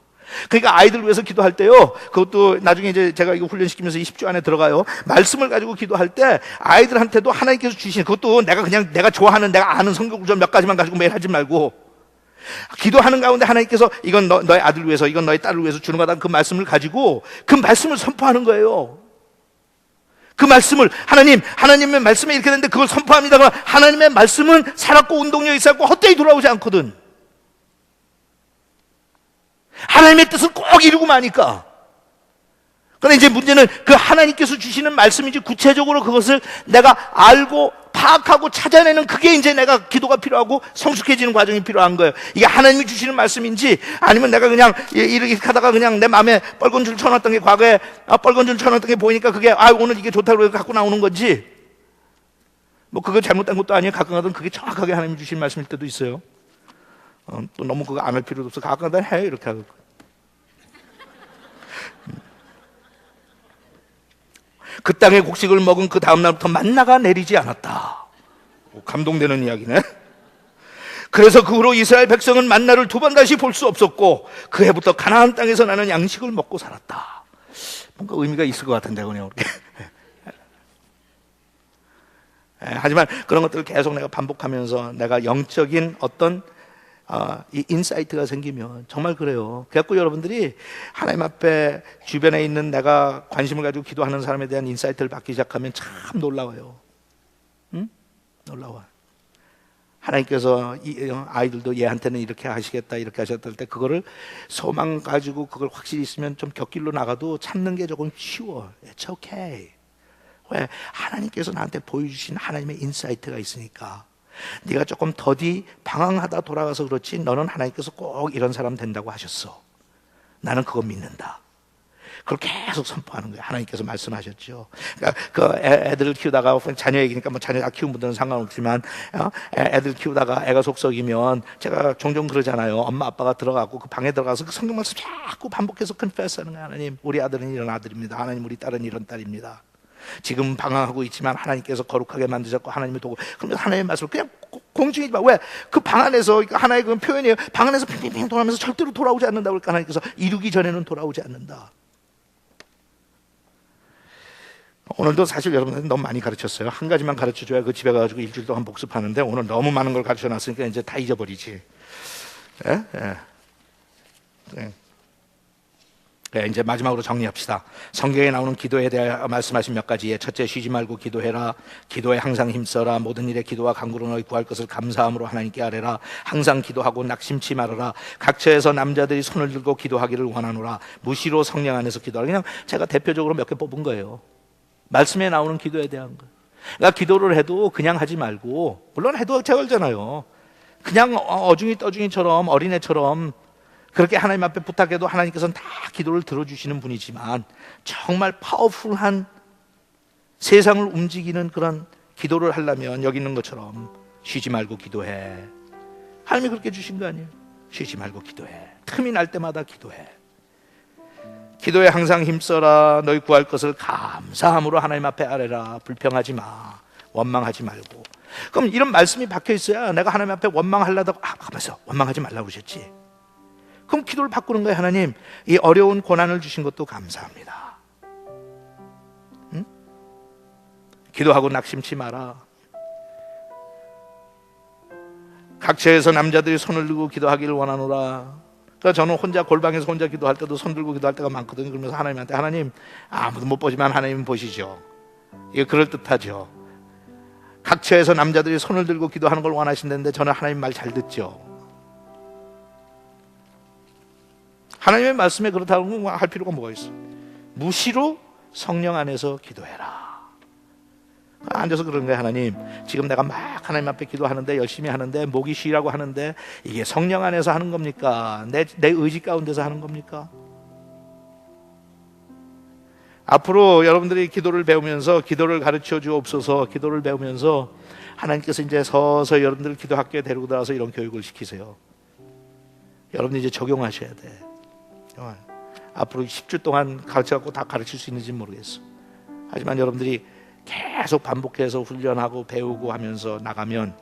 그러니까 아이들 위해서 기도할 때요, 그것도 나중에 이제 제가 이거 훈련시키면서 20주 안에 들어가요. 말씀을 가지고 기도할 때 아이들한테도 하나님께서 주시는, 그것도 내가 좋아하는, 내가 아는 성경 구절 몇 가지만 가지고 매일 하지 말고, 기도하는 가운데 하나님께서 이건 너의 아들 위해서, 이건 너의 딸을 위해서 주는 거다, 그 말씀을 가지고 그 말씀을 선포하는 거예요. 그 말씀을 하나님의 말씀이 이렇게 되는데 그걸 선포합니다. 그러면 하나님의 말씀은 살았고 운동력이 있었고 헛되이 돌아오지 않거든. 하나님의 뜻을 꼭 이루고 마니까. 그런데 이제 문제는 그 하나님께서 주시는 말씀인지 구체적으로 그것을 내가 알고 파악하고 찾아내는, 그게 이제 내가 기도가 필요하고 성숙해지는 과정이 필요한 거예요. 이게 하나님이 주시는 말씀인지 아니면 내가 그냥 이렇게 하다가 그냥 내 마음에 뻘건 줄 쳐놨던 게, 과거에 뻘건 줄 쳐놨던 게 보이니까 그게 오늘 이게 좋다고 해서 갖고 나오는 건지, 뭐 그거 잘못된 것도 아니에요. 가끔 가다 그게 정확하게 하나님이 주신 말씀일 때도 있어요. 또 너무 그거 안 할 필요도 없어. 가끔 가다 해 이렇게 하고. 그 땅의 곡식을 먹은 그 다음 날부터 만나가 내리지 않았다. 감동되는 이야기네. 그래서 그 후로 이스라엘 백성은 만나를 두 번 다시 볼 수 없었고 그 해부터 가나안 땅에서 나는 양식을 먹고 살았다. 뭔가 의미가 있을 것 같은데 그냥 이렇게. 하지만 그런 것들을 계속 내가 반복하면서 내가 영적인 어떤 이 인사이트가 생기면 정말 그래요. 그래갖고 여러분들이 하나님 앞에 주변에 있는 내가 관심을 가지고 기도하는 사람에 대한 인사이트를 받기 시작하면 참 놀라워요. 응? 놀라워. 하나님께서 아이들도 얘한테는 이렇게 하시겠다, 이렇게 하셨다 할 때 그거를 소망 가지고 그걸 확실히 있으면 좀 곁길로 나가도 참는 게 조금 쉬워. It's okay. 왜? 하나님께서 나한테 보여주신 하나님의 인사이트가 있으니까. 네가 조금 더디 방황하다 돌아가서 그렇지 너는 하나님께서 꼭 이런 사람 된다고 하셨어. 나는 그거 믿는다. 그걸 계속 선포하는 거예요. 하나님께서 말씀하셨죠. 그러니까 그 애들을 키우다가 자녀 얘기니까 뭐 자녀 다 키운 분들은 상관없지만 애들 키우다가 애가 속썩이면 제가 종종 그러잖아요. 엄마 아빠가 들어가고 그 방에 들어가서 그 성경 말씀 자꾸 반복해서 confess하는 거예요. 하나님, 우리 아들은 이런 아들입니다. 하나님, 우리 딸은 이런 딸입니다. 지금 방황하고 있지만 하나님께서 거룩하게 만드셨고 하나님의 도구. 그러면 하나님의 말씀을 그냥 공중이지 마. 왜? 그 방 안에서 하나의 그 표현이에요. 방 안에서 핑핑핑 돌아가면서 절대로 돌아오지 않는다. 그러니까 하나님께서 이루기 전에는 돌아오지 않는다. 오늘도 사실 여러분들 너무 많이 가르쳤어요. 한 가지만 가르쳐줘야 그 집에 가가지고 일주일 동안 복습하는데 오늘 너무 많은 걸 가르쳐놨으니까 이제 다 잊어버리지. 예? 예. 예. 네, 이제 마지막으로 정리합시다. 성경에 나오는 기도에 대해 말씀하신 몇 가지에 첫째, 쉬지 말고 기도해라. 기도에 항상 힘써라. 모든 일에 기도와 간구로 너희 구할 것을 감사함으로 하나님께 아뢰라. 항상 기도하고 낙심치 말아라. 각처에서 남자들이 손을 들고 기도하기를 원하노라. 무시로 성령 안에서 기도하라. 그냥 제가 대표적으로 몇 개 뽑은 거예요. 말씀에 나오는 기도에 대한 거. 그러니까 기도를 해도 그냥 하지 말고, 물론 해도 제걸잖아요. 그냥 어중이 떠중이처럼 어린애처럼 그렇게 하나님 앞에 부탁해도 하나님께서는 다 기도를 들어주시는 분이지만 정말 파워풀한 세상을 움직이는 그런 기도를 하려면 여기 있는 것처럼 쉬지 말고 기도해. 하나님이 그렇게 주신 거 아니에요? 쉬지 말고 기도해. 틈이 날 때마다 기도해. 기도에 항상 힘써라. 너희 구할 것을 감사함으로 하나님 앞에 아뢰라. 불평하지 마. 원망하지 말고. 그럼 이런 말씀이 박혀 있어야 내가 하나님 앞에 원망하려다가 가만있어. 원망하지 말라고 그러셨지. 그럼 기도를 바꾸는 거예요. 하나님, 이 어려운 고난을 주신 것도 감사합니다. 응? 기도하고 낙심치 마라. 각처에서 남자들이 손을 들고 기도하기를 원하노라. 그러니까 저는 혼자 골방에서 혼자 기도할 때도 손 들고 기도할 때가 많거든요. 그러면서 하나님한테, 하나님, 아무도 못 보지만 하나님은 보시죠. 이게 그럴듯하죠. 각처에서 남자들이 손을 들고 기도하는 걸 원하신다는데 저는 하나님 말 잘 듣죠. 하나님의 말씀에 그렇다고 할 필요가 뭐가 있어? 무시로 성령 안에서 기도해라. 앉아서 그런 거예요. 하나님, 지금 내가 막 하나님 앞에 기도하는데, 열심히 하는데, 목이 쉬라고 하는데 이게 성령 안에서 하는 겁니까? 내 의지 가운데서 하는 겁니까? 앞으로 여러분들이 기도를 배우면서, 기도를 가르쳐 주옵소서, 기도를 배우면서 하나님께서 이제 서서히 여러분들을 기도 학교에 데리고 들어와서 이런 교육을 시키세요. 여러분이 이제 적용하셔야 돼. 앞으로 10주 동안 가르쳐갖고 다 가르칠 수 있는지 모르겠어. 하지만 여러분들이 계속 반복해서 훈련하고 배우고 하면서 나가면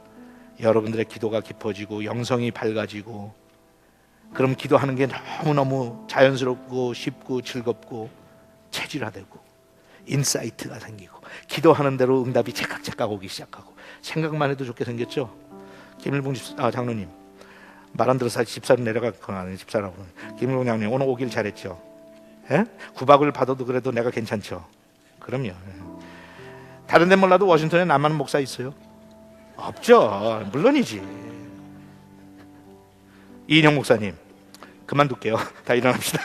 여러분들의 기도가 깊어지고 영성이 밝아지고, 그럼 기도하는 게 너무너무 자연스럽고 쉽고 즐겁고 체질화되고 인사이트가 생기고, 기도하는 대로 응답이 제깍제깍 오기 시작하고, 생각만 해도 좋게 생겼죠. 김일봉 장로님 말 안 들어서 집사로 내려갈 건 아니에요. 집사라고. 김일봉 장로님 오늘 오길 잘했죠. 예? 구박을 받아도 그래도 내가 괜찮죠. 그럼요. 다른 데 몰라도 워싱턴에 남한 목사 있어요? 없죠. 물론이지. 이인영 목사님 그만둘게요. 다 일어납시다.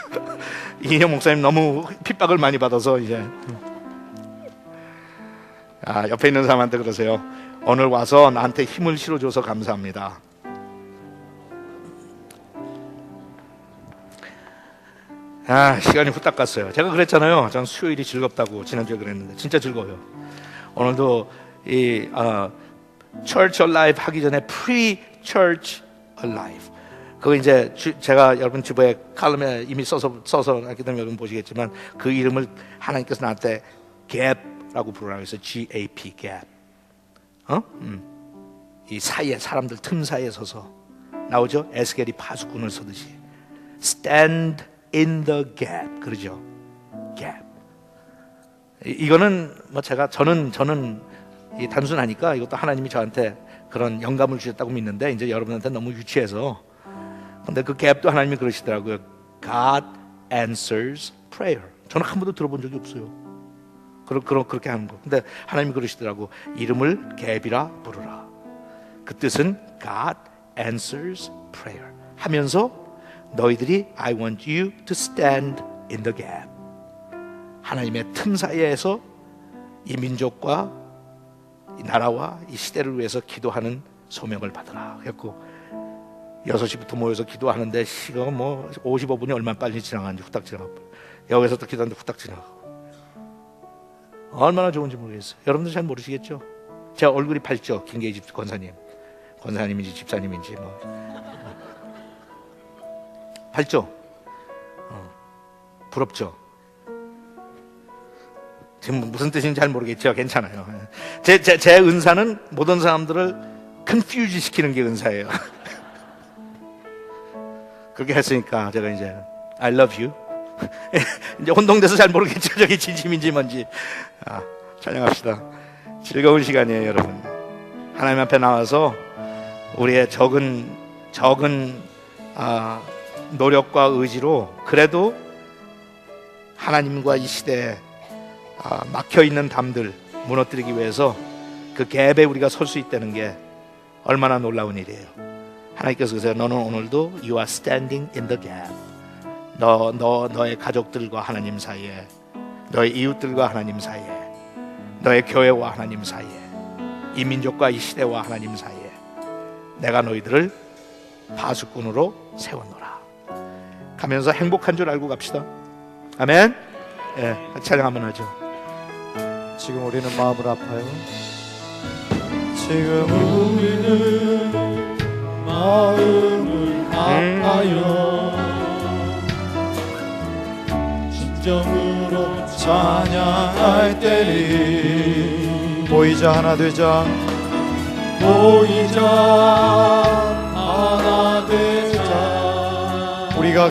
이인영 목사님 너무 핍박을 많이 받아서 이제 옆에 있는 사람한테 그러세요. 오늘 와서 나한테 힘을 실어줘서 감사합니다. 시간이 후딱 갔어요. 제가 그랬잖아요. 전 수요일이 즐겁다고 지난주에 그랬는데 진짜 즐거워요. 오늘도 이 Church Alive 하기 전에 Pre-Church Alive, 그거 이제 제가 여러분 주보에 칼럼에 이미 써서 하기 때문에 여러분 보시겠지만 그 이름을 하나님께서 나한테 Gap라고 부르라고 해서 G-A-P, Gap. 이 사이에, 사람들 틈 사이에 서서 나오죠. 에스겔이 파수꾼을 서듯이 Stand in the gap, 그러죠. Gap. 이거는 뭐 저는 이 단순하니까 이것도 하나님이 저한테 그런 영감을 주셨다고 믿는데 이제 여러분한테 너무 유치해서. 근데 그 갭도 하나님이 그러시더라고요. God answers prayer. 저는 한 번도 들어본 적이 없어요. 그렇게 하는 거. 근데 하나님이 그러시더라고. 이름을 갭이라 부르라. 그 뜻은 God answers prayer 하면서 너희들이 I want you to stand in the gap. 하나님의 틈 사이에서 이 민족과 이 나라와 이 시대를 위해서 기도하는 소명을 받으라. 그래서 6시부터 모여서 기도하는데 시간은 뭐 55분이 얼마나 빨리 지나가는지 후딱 지나가고, 여기서 또 기도하는데 후딱 지나가고, 얼마나 좋은지 모르겠어요. 여러분들 잘 모르시겠죠? 제 얼굴이 밝죠? 김계희 집 권사님인지 집사님인지 뭐 밝죠? 부럽죠? 지금 무슨 뜻인지 잘 모르겠죠? 괜찮아요. 제 은사는 모든 사람들을 컨퓨즈 시키는 게 은사예요. 그렇게 했으니까 제가 이제 I love you 이제 혼동돼서 잘 모르겠죠? 저게 진심인지 뭔지. 찬양합시다. 즐거운 시간이에요, 여러분. 하나님 앞에 나와서 우리의 적은 노력과 의지로 그래도 하나님과 이 시대에 막혀있는 담들 무너뜨리기 위해서 그 갭에 우리가 설 수 있다는 게 얼마나 놀라운 일이에요. 하나님께서 그래서 너는 오늘도 You are standing in the gap. 너의 가족들과 하나님 사이에, 너의 이웃들과 하나님 사이에, 너의 교회와 하나님 사이에, 이 민족과 이 시대와 하나님 사이에 내가 너희들을 파수꾼으로 세웠노라. 가면서 행복한 줄 알고 갑시다. 아멘. 예, 찬양 한번 하죠. 지금 우리는 마음을 아파요. 지금 우리는 마음을 아파요. 진정으로 찬양할 때니 보이자 하나 되자. 보이자